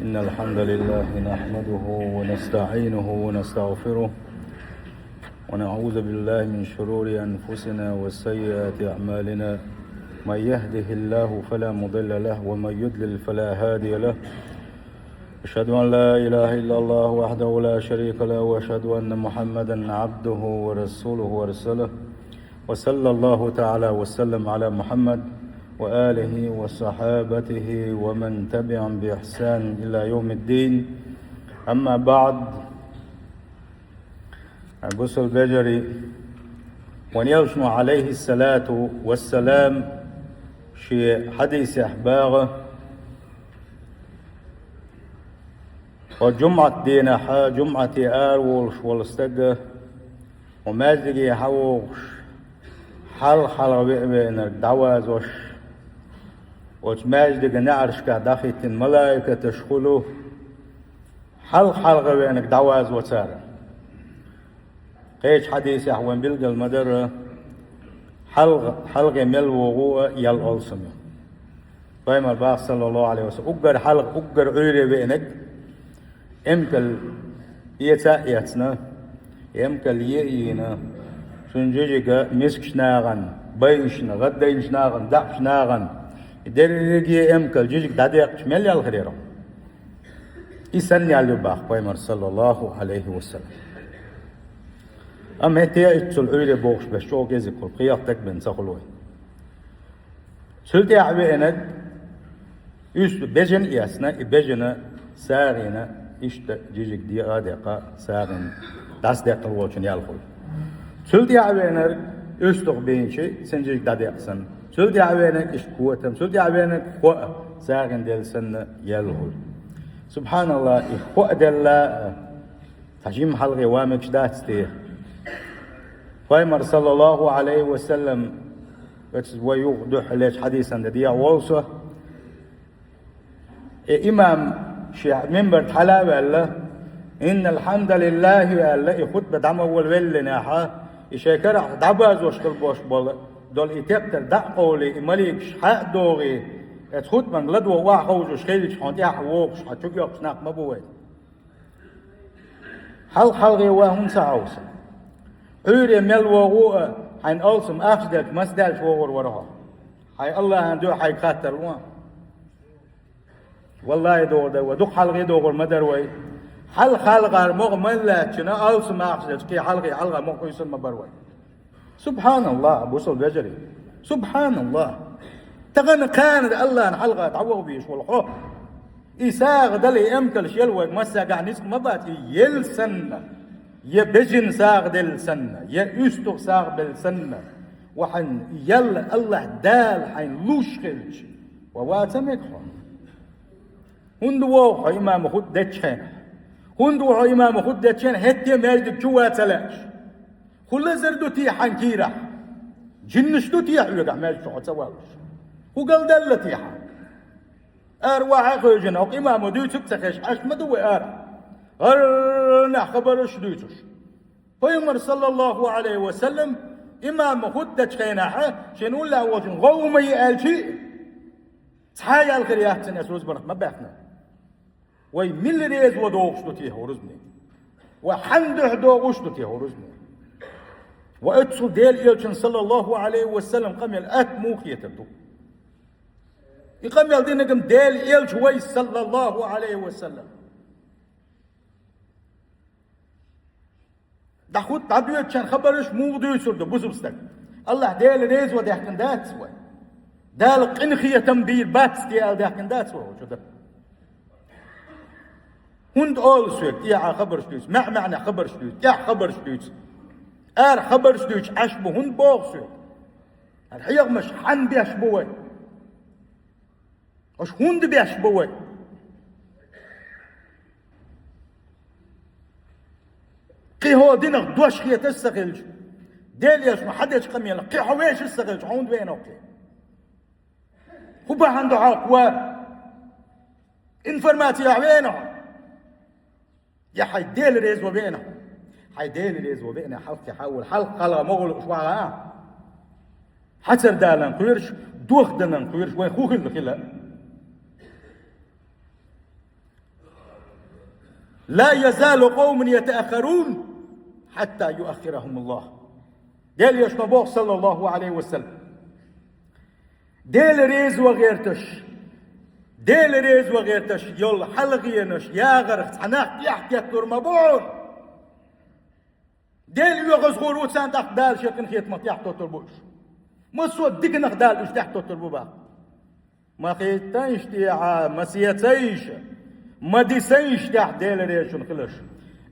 إن الحمد لله نحمده ونستعينه ونستغفره ونعوذ بالله من شرور أنفسنا وسيئات أعمالنا. من يهده الله فلا مضل له ومن يضلل فلا هادي له. أشهد أن لا إله إلا الله وحده لا شريك له وأشهد أن محمدا عبده ورسوله ورسله. وصلى الله تعالى وسلم على محمد وآله وصحابته ومن تبعهم بإحسان إلى يوم الدين. أما بعد، أبوس البجري ونيوشن عليه الصلاة والسلام شي حديث أحباغه وجمعة دينا جمعة آرولش والستقه ومازدقي حوغش حل بينك دوازوش وتماجدق نعرش كداخت الملائكة تشخلو حل بينك دواز وتسار قيش حديث أحوان بلغ المدر حلق مل وغوء يل ألسمي فهم الباق صلى الله عليه وسلم أقر حلق أقر عيري بينك امكل يتنا امكل يئينا شنجيجيك مسكشناغن بيشنا غدينشناغن دعشناغن دريجي امكل جيجيك داديق شمال يالخريرو إسان يالي باق فهم صلى الله عليه وسلم. أما هتيا اتسل عيري بوغش بشو جيزي كل قياقتك بن سخلوي سلتي عبينك يشت بجن ياسنا بجن ساغينا إشت جيجيك دي آدقا ساغن داس ديق الوچن يالخل سلتي عبينك يشتغ بينشي سنجيك داديقسن سلتي عبينك إشت قوتم سلتي عبينك خوأ ساغن ديل سن يالخل. سبحان الله إخوأ ديلا تجيم حلغي وامكش داتستيه فايمر صلى الله عليه وسلم ويوضح ليش حديثا دي ووصه إمام شيخ منبر حلاوة الله إن الحمد لله الله خطبة دعم أول ولناها يشكر دعباز وشتر بوش بول دول إتبتر دعقولي مليك حق دوغي خطبة لدو واحوج وشخيلش حانتي حووقش حتشوك يوقش ناق مبوي حلغي واهم سعوسا عيري مل وغوء حين ألسم أفسدك مسدالش وغور وراها حي الله عنده حي خاتر وان والله دور ده ودق حلقي دور مدروي حل خلق مغ ملا شنا ألسم أفسدك كي حلقي مغ يسمى مبروي. سبحان الله أبو سل بجري سبحان الله تغن كان الله حلقة تعوق بيش والخوف إساق دلي أمكل شيلوك مسا قعنيسك مبات يلسن يبجن ساق دل سنة يأستغ ساق دل سنة وحن يل الله دال حين لوش خلش وواتمك هندو إمام خد دتشين هندو إمام خد دتشين هتي مالك جوا تلاش كل زردو تي حنكيرة جنشتو تي حيوك مالك شو تسوالش وقال دل تي حن أرواح خيجنا وإمام دو تبتخش عش مدو أرنا خبرش دوتش فيمر صلى الله عليه وسلم إمام خدت خيناحة شنقول له وجن غومي قال شيء تحايا الخريات سنسوز برك ما بحنا وي مل ريز ودوغش دوتيه ورزني وحنده دوغش دوتيه ورزني واتسو ديل إلشن صلى الله عليه وسلم قميل موخية تبدو يقميل دينكم ديل إلش وي صلى الله عليه وسلم دخوت تعبير كان خبرش مو دو يسرد بوزبستك الله ديل ريز ودهكن دات سوى دال قنخية تنبيل باتس ديال دهكن دات سوى وشده هند أول سوى يا خبر شدوش معنى خبر شدوش يا خبر شدوش خبر شدوش عشبه هند بوغ سوى الحيغ مش حن بيشبوه وش هند بيشبوه قي هو دينك دوش خيه تستغلش ديل يسمع حدش قميل قي حويش استغلش عوند وين اوكي هو بقى عنده عقوة انفرماتيا وينه يا حي ديل ريز وبينه حي ديل ريز وبينه حلق يحاول حلق قلا مغل شوعها حسر دالن قيرش دوخ دنن قيرش وين خوخ الخلا لا يزال قوم يتأخرون حتى يؤخرهم الله. ديل يشنبوه صلى الله عليه وسلم. ديل ريز وغيرتش ديل ريز وغيرتش يول حلغينش يا غرق حناك يحكي ترمبون ديل يغز غورو ساندق دال شكن خيتمت يحتو تربوش مصو دقنق دال اش تحتو تربوبا ما خيتنش تيعا ما سيتيش ما ديسيش تحت ديل ريشن خلش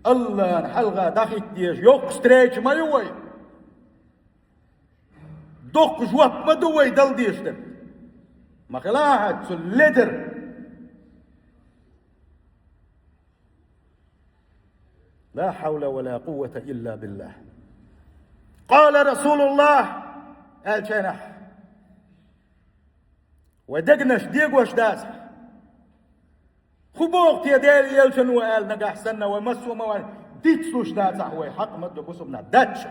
الله نحلغا داخل ديش يوك ستريتش ما يوي دوك جواب ما دوي دل ديشتن ما خلاها تسلدر لا حول ولا قوة إلا بالله. قال رسول الله الجنح ودقنش ديق وشداس خبوق يدير يلشن وقال نقاح سنة ومسو موال ديتسو شداس هو حق مدو بسبنا داتش.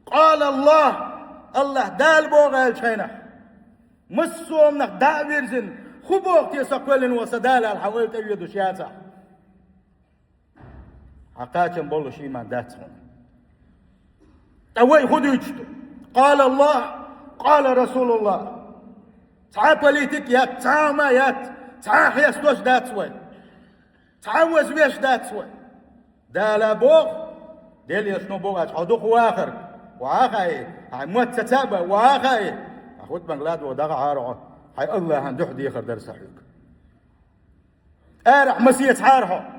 قال الله دال بوغ الجنح مسو منك داويرزن خبوق يسقلن وسدال الحوالي تبيدو شياسة حقاتهم بولو شي ما داتهم توي خدو يجتو. قال الله قال رسول الله تعا بوليتيك يا تعا ما يات تعا حيستوش داتسوي تعاوز بيش داتسوي دالا بوغ ديل يشنو بوغ حدوق واخر واخاي موت تتابع واخاي أخوت بنغلاد ودغع عارعه حي الله هندوح دي يخر درس حيوك أرح مسيح عارحه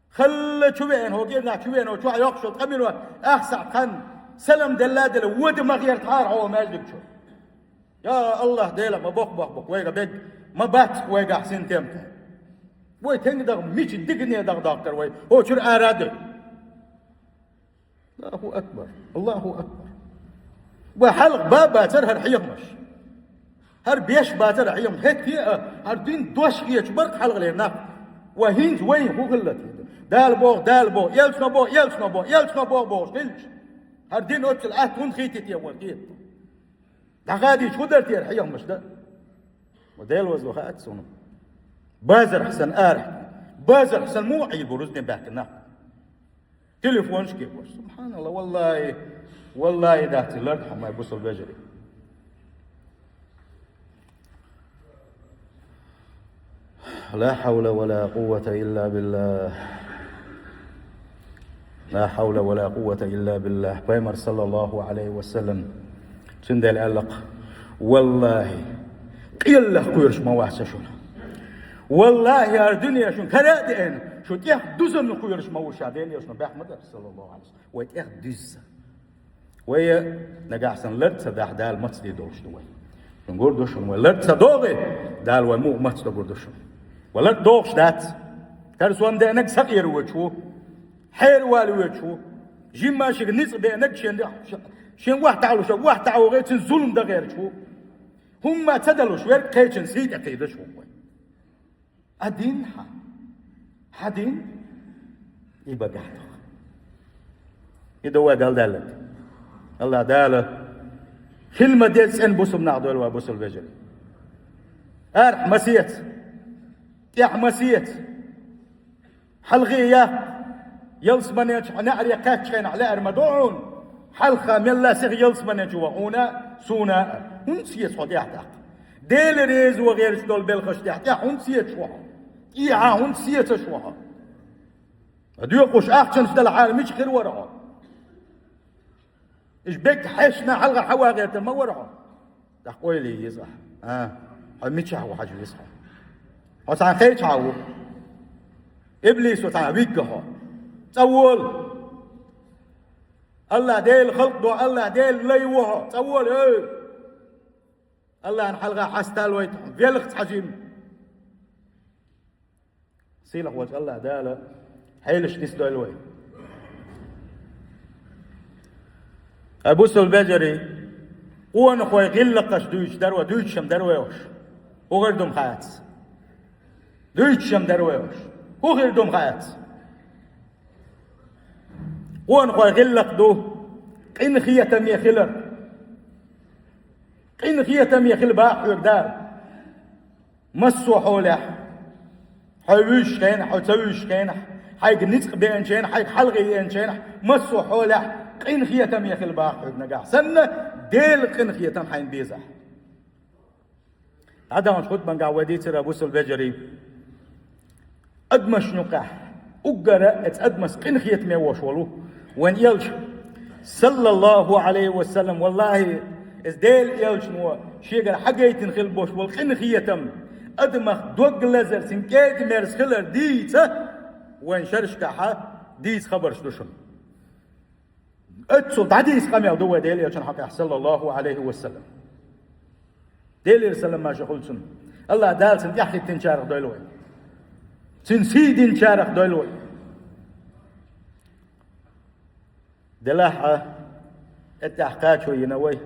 خل شوين هو جينا شوين هو شو يقصد قبل أحسع خن سلم دلادل ود ما غير عارحه وما يجيك شو يا الله ديلا ما بق ويجا بيج ما بات ويجا حسين تيمته وي تنقدر ميش دقني دغدغتر وي هو شو أراد الله أكبر الله أكبر. وحلق بابا ترهر حيمش هر بيش باتر حيم هيك في هر دين دوش كيش برك حلق لنا وهينج وين هو غلط دال بو يلش نبو بوش هينج هر دين اوتل تون خيتي يا ولد دا غادي شو درت يا حيمش ده وديل وزو خات سونو بازر حسن بازر حسن مو عيب ورزني باكنا تليفون شكي سبحان الله والله ذات الارض حما يبص البجري لا حول ولا قوة إلا بالله لا حول ولا قوة إلا بالله. بيمر صلى الله عليه وسلم سندل علق والله قيل له قيرش ما وحش شون والله يا الدنيا شون كرادين شو تيخ دوزن قيرش ما وش عدين يشون بأحمد صلى الله عليه وسلم ويتيخ دوز ويا نجاحسن لرت داح دال متصدي دوش دوي نقول دوشون ولرت دوغي دال ومو متصدي دوشون ولرت دوش دات كرسوان ده نك سقير وجهه حير والي وجهه جيم ماشي نصب نك شين واحد تعالوا غير ظلم ده غير شو هم تدلوا شوير كيتشن سيد أكيد شو أدين حدين يبقى قاعد يدوا قال دالك الله داله كلمة ديت سن بوسم نعدول وبوسل بجري أرح مسيت حلغية يلس منيج نعري كاتشين على أرمدون حلقة من الله سيغ يلس منيج وعونا سونا هنسيت حد يحتاق ديل ريز وغير شدول بالخش يحتاق هنسيت شوها إيعا هنسيت شوها أدو يقوش أخشن شدال العالم مش خير ورعا إيش بك حشنا حلقة حوا غير تما ورعا تقوي لي يصح مش هو حاجة يصح وسعى خير تعو إبليس وتعى بيكها تقول الله ديل خلق دو الله ديل ليوها تقول الله نحلقة حستال ويتهم فيلخت حجيم سيلح وجه الله داله حيلش تسدو الوي أبو البجري وأنا خوي غلقش دويش دروا دويشم درويوش هو غير دوم خيات دويشم درويوش هو غير دوم خيات وأنا خوي غلق دو قين خية مية خلر قين خية مية خل باحور دار مسو حوله حوش كين حوتوش كين حيق نسق بين شين حيق حلغي شين مسو حوله قين خيتم يا خل باخ نجاح سنة ديل قين خيتم حين بيزح هذا من خد من قاودي ترى بوسل بجري أدمش نقاح أجرا أدمس قين خيتم يوشولو وين يلش صلى الله عليه وسلم والله إز ديل يلش نو شيء حاجة خل بوش والقين خيتم أدمخ دوق لزر سنكيت ميرس خلر ديتا وين شرش كحا ديس خبر شلوشن اتسل تعديس قمي دوا ديلي عشان حق صلى الله عليه وسلم ديلي رسلم ما شغلسن الله دال سن يحكي تنشارخ دويلوي سن تنشارخ دويلوي دلاحة التحقاق شو ينوي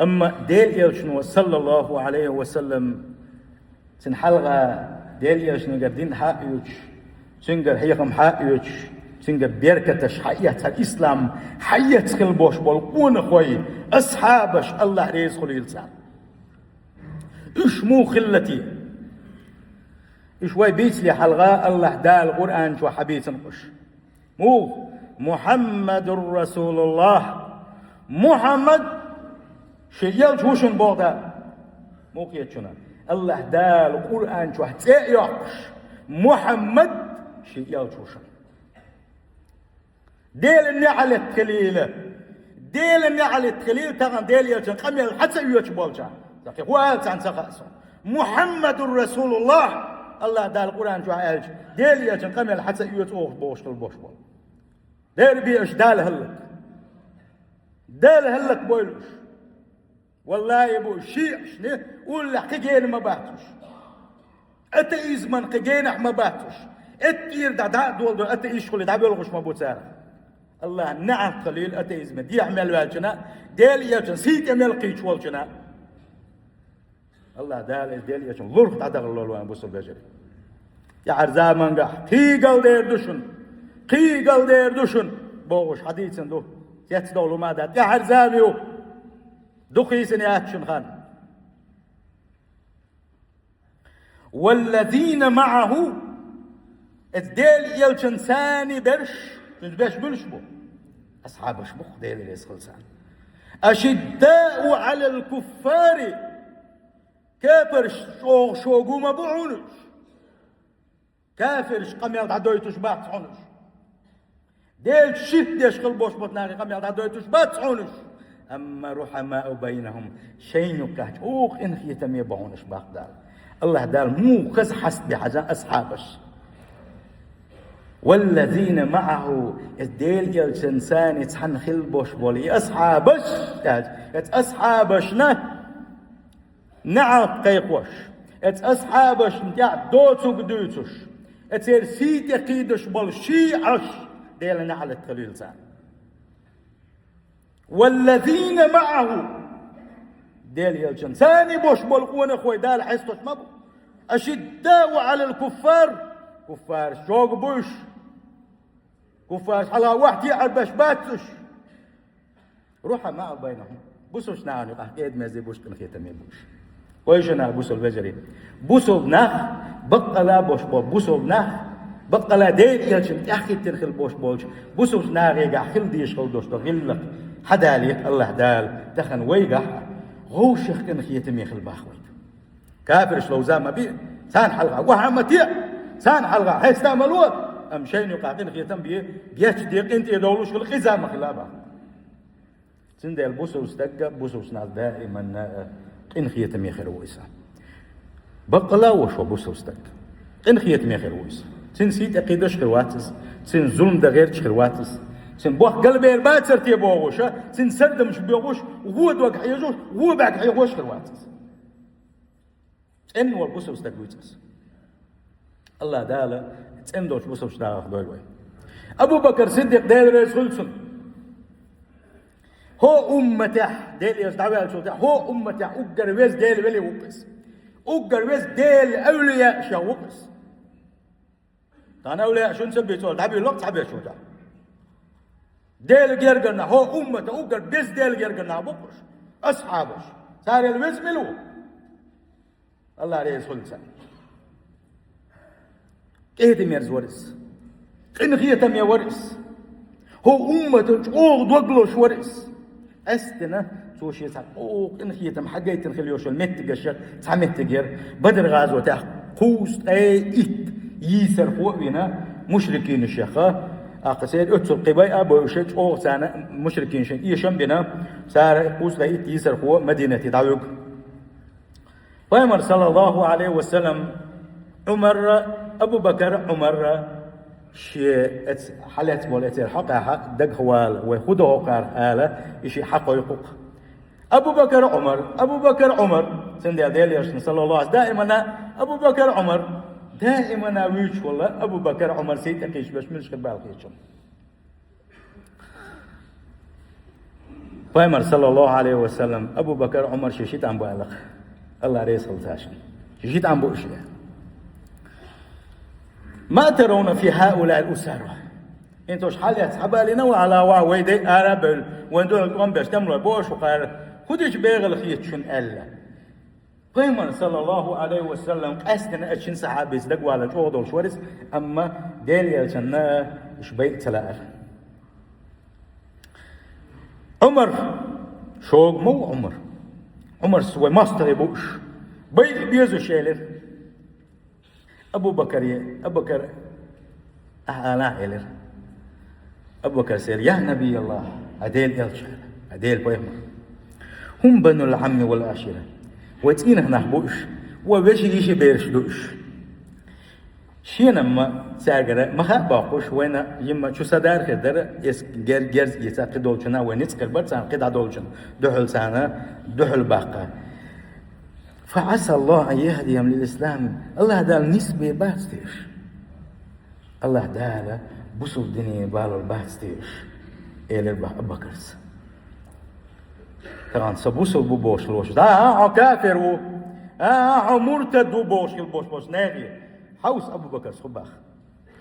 أما ديلي شنو صلى الله عليه وسلم سن حلقة ديلي شنو قردين حقيوش سنجر هيكم حقيوش سنجر بيركتش حياة الإسلام حياة خلبوش بالقون خوي أصحابش الله ريز خلي لسان إيش مو خلتي إيش واي بيت لي حلقة الله دال القرآن شو حبيت نقش مو محمد رسول الله محمد شيال شوشن بودا مو كيتشنا الله دال القرآن شو حتيقش محمد شيال شوشن ديل النعل التخليلة ديل النعل التخليل تغن ديل يلشن قمي حتى يوش بولشا هو قالت عن سقاسه محمد رسول الله الله دال القرآن شو عالج ديل يلشن قمي حتى يوش بوش بول دير بيش دال هلك بويلوش والله يبو شيء شنو قول لك قجين ما باتوش أتى من قجين ما باتوش اتير دا دول أتى يشغل دا بيلغش ما بوتسار الله نعم قليل أتى إزمن دي يعمل والجنا ديل يجن سيت يعمل قيش والجنا الله ديل يجن لورخ دا دغلول وان بوصل بجري يا عرزا منقح قيقل دير دوشن بوغش حديثن دو يتدولو ما داد يا عرزاميو دقيسن يا أكشن خان والذين معه الديل يلشن ثاني برش تنباش بلشبو أصحاب شبخ ديل يسخلسان أشداء على الكفار كافر شوقو ما بعونش كافر قميل تعدويتوش بات حونش ديل شد يشغل بوش بطناغي قميل تعدويتوش بات حونش أما رحماء بينهم شين يكهج أوخ إن خيتم يبعونش باقدال الله دال مو خز حسب بحاجة أصحابش والذين معه الديل جلسن سان يتحن خلبوش بولي أصحابش أصحابشنا نعط قيقوش أصحابش نتاع دوتو قدوتوش اتير سيت يقيدش بول شيعش ديل نعلت قليل سان والذين معه ديل يلجن ثاني بوش بلقون اخوي دال حيستوش مبو أشداء على الكفار كفار شوق بوش كفار على واحد يعربش باتش روحا معه بينهم بوسوش نعنو قيد ما زي بوش كن خيتم يبوش ويجنا بوسو البجري بوسو بناخ بقلا بوش بول بوسو بناخ بقلا ديل يلجن تأخي تنخل بوش بولش بوسو بناخ يقع خل ديش خل دوش غلق حدا عليك الله دال تخن ويقع غوشخ كن خيتم يخل باخويت كافرش لو زام بيه سان حلقة وهمتيع سان حلقة هيستعملوه أم شيء يقاقين خيتم بيه بيش ديق انت يدولوش في الخزامة خلابا سند البوسو استقى بوسو سناس دائما إن خيتم يخير ويسا بقلا وشو بوسو استقى إن خيتم يخير ويسا سن سيت أقيدش خرواتس سن ظلم دا غير خرواتس سن بوح قلبي البات سرتي بوغوش سن سرد مش بيغوش وهو دوق حيجوش وهو بعد حيغوش خرواتس إن والبوسو استقى ويتس الله دالا تسن دوش بوسو استقى دوي أبو بكر صديق داير رسولسن هو أمته ديل يستعمل شو هو أمته أجر ويز ديل ولي وقص أجر ويز ديل أولياء شو وقص أنا أولياء شو نسبي سؤال تعبي اللقط تعبي شو ده ديل جرجنا هو أمته أجر بس ديل جرجنا بقش أصحابش صار الويز ملو الله عليه الصلاة إيه مرز ورس إن خيتم يا ورس هو أمة أوغ دوغلوش ورس أستنا توشي سا أوغ إن خيتم حقيت الخليوش المتجشر تعمتجر بدر غازو تاع قوس إت يسر فوقنا مشركين الشيخة أقصد أتصل قبائل أبو شيخ أوغ سنة مشركين شيء يشم بنا سار قوس إت يسر فوق مدينة داوود وعمر صلى الله عليه وسلم عمر أبو بكر عمر شيء حالات مولاتير حقها دق خوال وخده قار آله إشي حقيقة أبو بكر عمر سندي أديليش صلى الله عليه وسلم دائما أبو بكر عمر دائما ويش والله أبو بكر عمر سيد أكيش باش مش قبال خيشم وعمر صلى الله عليه وسلم أبو بكر عمر شيشيت عم بالغ الله ريسل تاشن شيشيت عم بوشي ما ترون في هؤلاء الأسرة انتوش حالات حبالنا وعلى ويدي أرابل وندول قوم باش تملوا بوش وقال خدش بيغل خيط شن ألا قيمة صلى الله عليه وسلم أسنى أشن صحابي صدقوا على جوهدول شورس أما ديلي يلشنا شبيت تلاقر عمر شوق مو عمر سوى ماستر بوش بيزو شيلر أبو بكر أهلا إلر أبو بكر سير يا نبي الله أديل يلشل أديل بيهمر هم بنو العم والعشيرة وتين هنا بوش وبيش يجي بيرشدوش شينا ما ساجر ما باقوش وين يما شو صدار كدر يس جرز يساق دولشنا وين يسكر برسان قطع دولشنا دحل سنة دحل باقة فعسى الله أن يهديهم للإسلام الله دال نسبة باستيش الله دال بوصل الدنيا بالو الباستيش إلى أبو بكرس طبعا سبوصل بوش الوش كافر مرتد بوش ناغي حوس أبو بكر صباح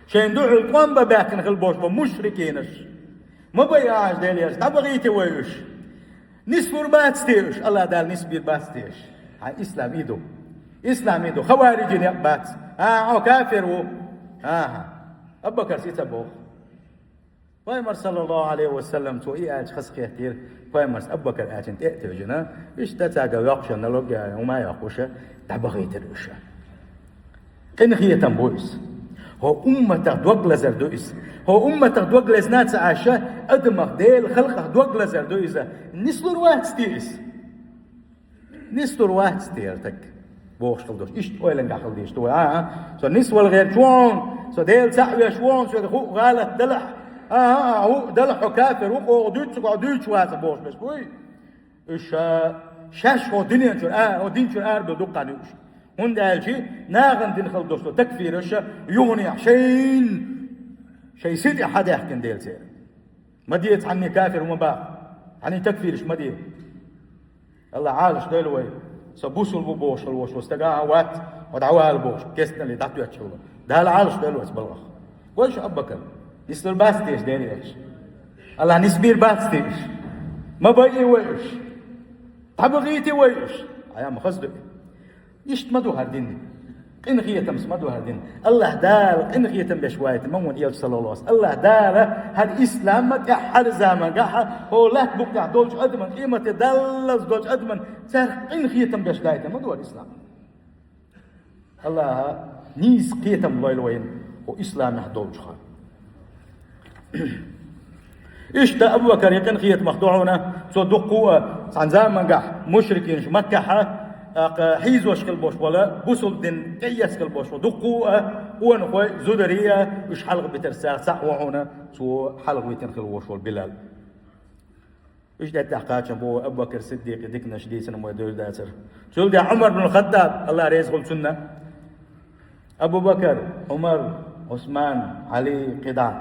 شين دوح القوم بباكن خلبوش مشركينش ما بيعاش داليش تبغيتي ويش نسبة باستيش الله دال نسبة باستيش إسلام إيدو خوارج يقبات كافر أبو بكر سيتبوخ فايمر صلى الله عليه وسلم تو إياج خس كثير فايمر أبو بكر آجن تأتيجنا إيش تتاقى يقشن لوجا وما يقوش تبغيت الوشة إن هي تنبويس هو أمة دوغلز دويس هو أمة دوغلز ناس عاشا أدمغ ديل خلقه دوغلز دويس نسلور واحد ستيرس نسلور واحد ستيرتك بوش خلدوش إيش أويلن قاخل ديش تو سو نسوال غير شوان سو ديل سعوي شوان سو خو غالت دلح هو دلح كافر هو قدوش واحد بوش بس بوي إيش شاش هو دنيا شو هو دين شو بدو قانوش هون دالشي ناغن دين خلدوش تكفير إيش يغني شيء سيد أحد يحكي ديل سير ما ديت عني كافر وما باق عني تكفيرش ما ديت الله عالش دلوي سبوسل بوش الوش واستقاع وات ودعوها البوش كيسنا اللي دعتو يتشلو ده العالش دلوي سبلغ وش أبكر يستر باستيش دينيش الله نسبير باستيش ما بقي ويش تبغيتي ويش أيام خصدق يشتمدو هردين إن خيتم سمدو هردين الله دال إن خيتم بشواية ممون إيش صلى الله عليه وسلم الله دال هالإسلام ما تحر زمان قاح هو لا تبقى دولش أدمن قيمة دلز دولش أدمن سر إن خيتم بشواية مدو الإسلام الله نيس خيتم الله الوين هو إسلام يحدولش خا إيش ده أبو بكر يقين خيت مخدوعنا صدقوا عن زمان قاح مشركين مكة حيزوش كالبوش ولا بوصل دين قياس كالبوش ودقوا ونخوي زدرية وش حلق بترسال صحوعنا سو حلق بيتن خلوش والبلال إيش ده تحقاق بو أبو بكر الصديق ديك نشدي سنة مودول داسر شول ده عمر بن الخطاب الله ريزق سنة أبو بكر عمر عثمان علي قدع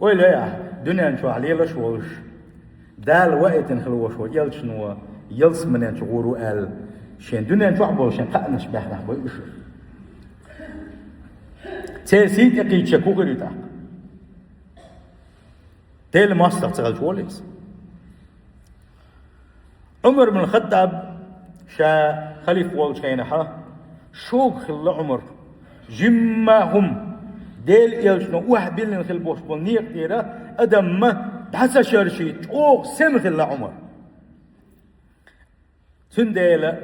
ويلا يا دنيا نشو علي لشوش دال وقت نخلوش ويلشنوا يلس من شغورو قال شين دنيا نشوح بوشين قاعد نشبه له بويش تسيد يقيد شكو غريتا تيل ماستر تغل شواليس عمر بن الخطاب شا خليف وول شينها شوق خل عمر جمهم ديل يلشنو واحد بيلن خل بوش بول نيق ديرا أدم ما بحسا شرشي أوغ سمخ الله عمر تنديلا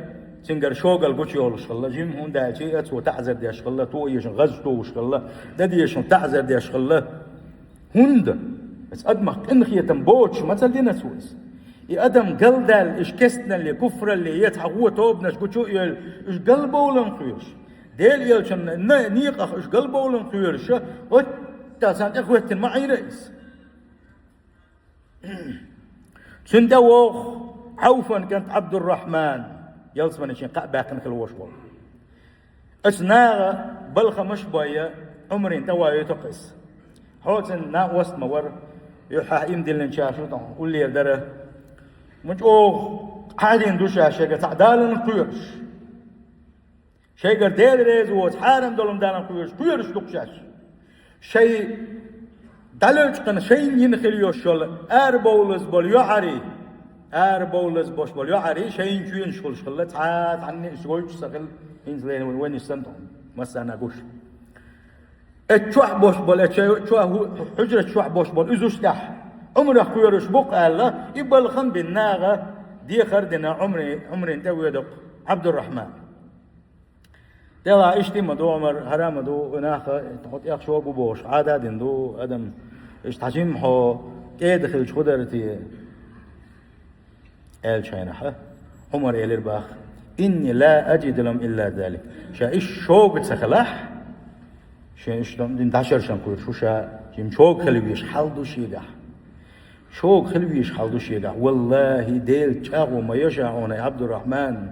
تنقر شوغل قوشي أولوش الله جيم هون داعي أتو تعزر دي أشغل تو يشن غز تو وشغل دادي يشن تعزر دي أشغل هند بس أدمك إنخية تنبوش ما تلدينا سويس أدم قلدال إش كستنا اللي كفر اللي يتحقوه توبناش قوشو إش قلبه ولن خيرش ديل يلشن نيق أخ إش قلبه ولن خيرش وتاسان إخوتين معي رئيس سندوخ عوفا كانت عبد الرحمن يلصمن شين باقن خل وشبول اسناغ بلخ مش بايا عمرين توا يتقس حوتن نا وسط مور يحا يمدلن شاشو طن ولي دره مش اوغ قاعدين دوشا شيغا تعدالن قيرش شيغا ديل ريز وات حارم دولم دالن قيرش دقشاش شيء دلوش قن شيء ينخل يوشول اربولز بول يعري بولز بوش بول يعري شيء ينشون شغل تعاد عني شغل شغل إنزلين وين يستنتون مثلا أقولش الشوح بوش بول الشوح حجرة الشوح بوش بول إزوش تح عمره خيرش بق الله يبقى الخم بالناغة دي خردنا عمري انت ويدق عبد الرحمن تلا اشتي مدو عمر هرام مدو ناخ تحط ياخ شو بوش عادة دندو ادم اشتحجم حو كيدخل شخدرتي قال شينحة عمر إليرباخ إني لا أجد لهم إلا ذلك شا إيش شوق تسخلح شا إيش لهم دين داشر شنقول شو شا جيم شوق خلويش حلدو شيقح شوق خلويش حلدو شيقح والله ديل تشاغو ما يشاعون يا عبد الرحمن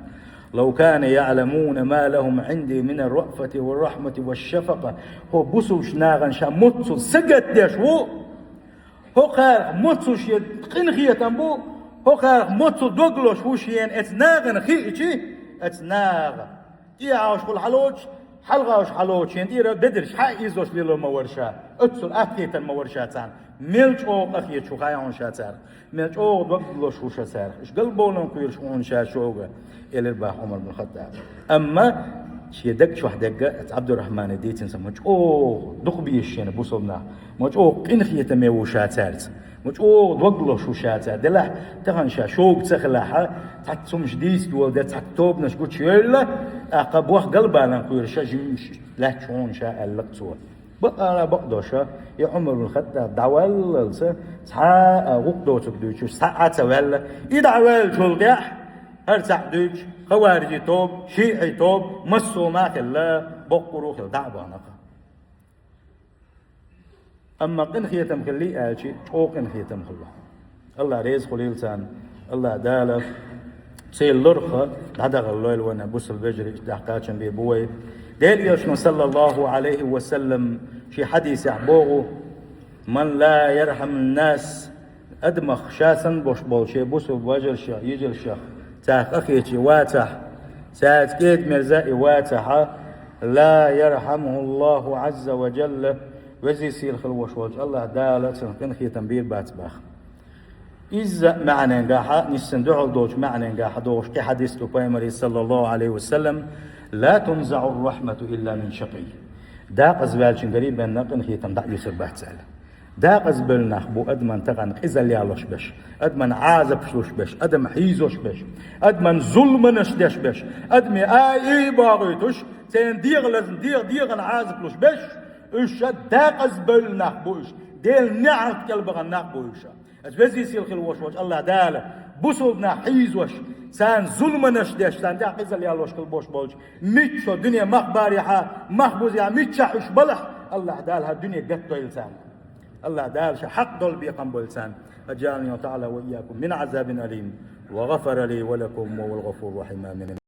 لو كان يعلمون ما لهم عندي من الرأفة والرحمة والشفقة هو بوسوش ناغن شا متسو سقت ديش هو قال متسو شي قنخية تنبو هو قال متسو دوغلوش وشيين اتناغن خيئتي اتناغ يعاوش كل حلوش حلغاوش حلوش يندير بدرش حايزوش ليلو مورشا اتسل اكيتا مورشاتان ملج اوق اخيت شو خايون شاتار ملج اوق دوغلوش وشاتار اش قلبولن كويرش اون شاشوغا الى الباح عمر بن الخطاب اما شي دق شو دقه عبد الرحمن ديتن سمج اوه دقبيش بوصلنا مج اوق قنخيه ميو شاتارت مش دوغلوش وشاتا دلح تغنشا شوق تخلحها تحتم جديد دول ده تكتب نشكوت شيلا عقب واحد قلبنا نقول شجمش لا تشون شاء اللقطوا بقى بقدوشا يا عمر بن الخطاب دعوال سا وقدو تقدوش ساعة ولا يدعوال شلقح هرتع دوش خوارجي توب شيعي توب مسو ما خلا بقرو خل دعوانا أما قنخية مخلي آلشي أو قنخية مخلا الله ريز خليلتان الله دالة سيل لرخة هذا الليل وانا بوس البجري دحقاتشن بيبوي ديل يشنو صلى الله عليه وسلم في حديث يحبوغو من لا يرحم الناس أدمخ شاسن بوش بولشي بوس البجر شيخ يجي الشيخ تاخ أخيتي واتح ساعت كيد مرزائي واتح لا يرحمه الله عز وجل وزي سير خلوش وجه الله دالة سنقن خي تنبير باتباخ إذا معنى نجاحة نستندع دوش معنى نجاحة دوش كحديث كبيمري صلى الله عليه وسلم لا تنزع الرحمة إلا من شقي دا قزبال شنقريب بأن نقن خي تنبع يسر باتسال دا قزبال نخبو أدمن تغن قزل يالوش بش أدمن عازب شلوش بش أدم حيزوش بش أدمن ظلم نشدش بش أدمي آي باغيتوش تين ديغ لازم ديغ عازب لوش بش إيش داقز بل نخبوش ديل نعرف كلبغ نخبوش أجبزي سيل خلوش وش الله داله بوصلنا حيزوش سان ظلم نشدش سان دا قزل يالوش كلبوش بولش ميتشو دنيا مخباريها مخبوز يا ميتشا إش بلح الله دالها الدنيا قطو إلسان الله دال حق دول بيقم بلسان أجعلني وتعالى وإياكم من عذاب أليم وغفر لي ولكم وهو الغفور الرحيم آمين